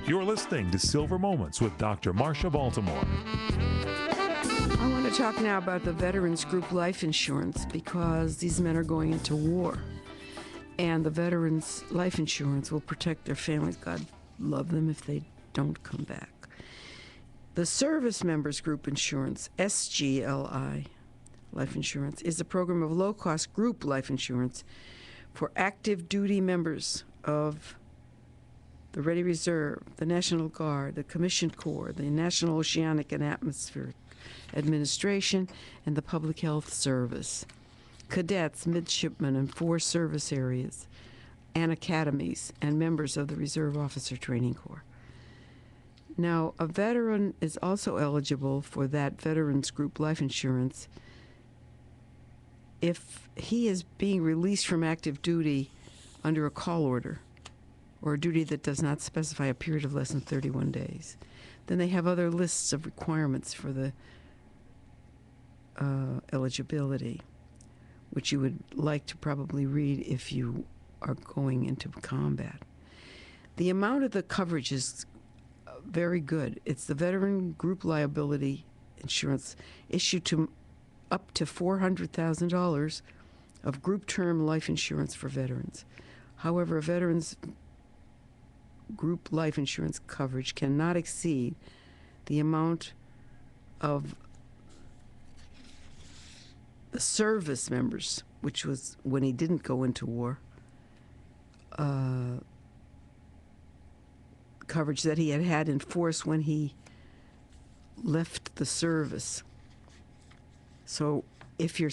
You're listening to Silver Moments with Dr. Marsha Baltimore. I want to talk now about the Veterans Group Life Insurance because these men are going into war. And the Veterans Life Insurance will protect their families. God love them if they don't come back. The Service Members Group Insurance, SGLI Life Insurance, is a program of low-cost group life insurance for active duty members of the Ready Reserve, the National Guard, the Commissioned Corps, the National Oceanic and Atmospheric Administration, and the Public Health Service, cadets, midshipmen in 4 service areas, and academies, and members of the Reserve Officer Training Corps. Now, a veteran is also eligible for that Veterans Group Life Insurance if he is being released from active duty under a call order or a duty that does not specify a period of less than 31 days. Then they have other lists of requirements for the eligibility, which you would like to probably read if you are going into combat. The amount of the coverage is very good. It's the Veteran Group Liability Insurance issued to up to $400,000 of group term life insurance for veterans. However, a veteran's group life insurance coverage cannot exceed the amount of the service members, which was when he didn't go into war, coverage that he had in force when he left the service. So if your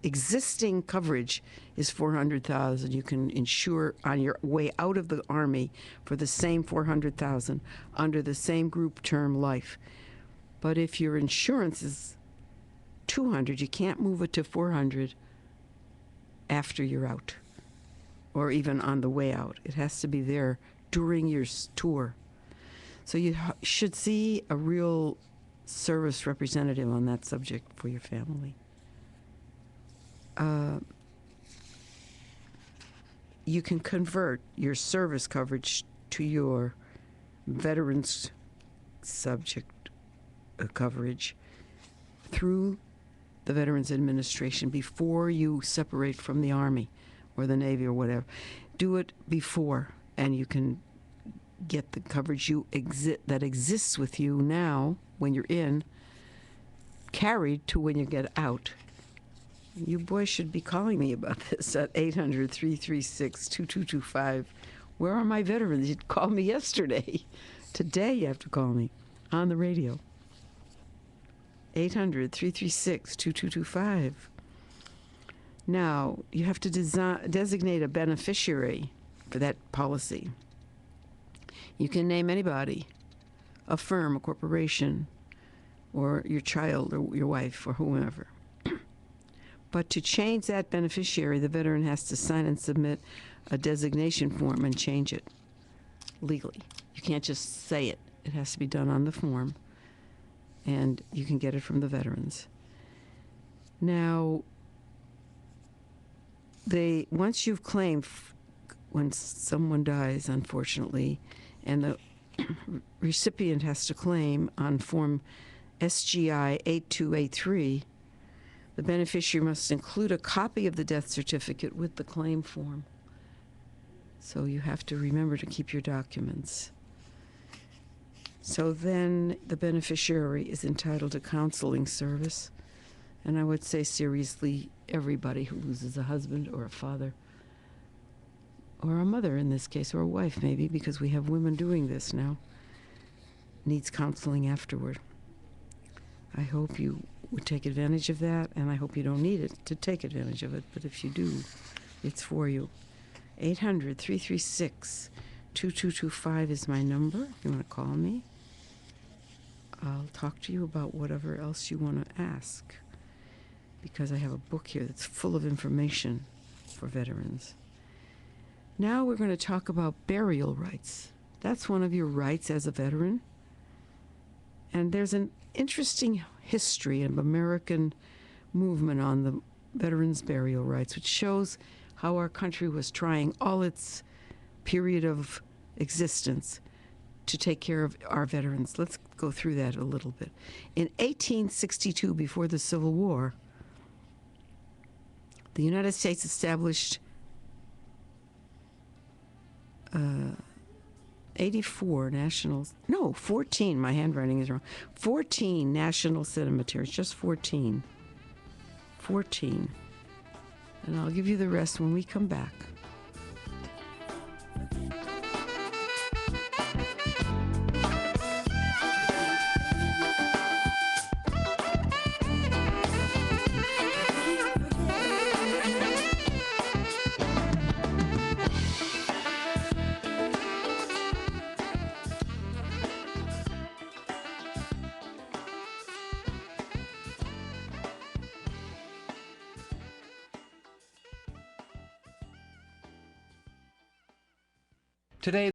existing coverage is $400,000, you can insure on your way out of the Army for the same $400,000 under the same group term life. But if your insurance is $200,000, you can't move it to $400,000 after you're out, or even on the way out. It has to be there during your tour. So you should see a real service representative on that subject for your family. You can convert your service coverage to your veterans subject coverage through the Veterans Administration before you separate from the Army or the Navy or whatever. Do it before, and you can get the coverage that exists with you now when you're in, carried to when you get out. You boys should be calling me about this at 800-336-2225. Where are my veterans? You called me yesterday. Today you have to call me on the radio. 800-336-2225. Now, you have to designate a beneficiary for that policy. You can name anybody, a firm, a corporation, or your child, or your wife, or whomever. But to change that beneficiary, the veteran has to sign and submit a designation form and change it legally. You can't just say it. It has to be done on the form, and you can get it from the veterans. Now, once you've claimed, when someone dies, unfortunately, and the recipient has to claim on Form SGI 8283, the beneficiary must include a copy of the death certificate with the claim form. So you have to remember to keep your documents. So then the beneficiary is entitled to counseling service. And I would say seriously, everybody who loses a husband or a father, or a mother in this case, or a wife maybe, because we have women doing this now, needs counseling afterward. I hope you would take advantage of that, and I hope you don't need it to take advantage of it, but if you do, it's for you. 800-336-2225 is my number. If you want to call me, I'll talk to you about whatever else you want to ask, because I have a book here that's full of information for veterans. Now we're going to talk about burial rights. That's one of your rights as a veteran. And there's an interesting history of American movement on the veterans' burial rights, which shows how our country was trying all its period of existence to take care of our veterans. Let's go through that a little bit. In 1862, before the Civil War, the United States established 14, my handwriting is wrong, 14 national cemeteries, just 14. 14. And I'll give you the rest when we come back. Today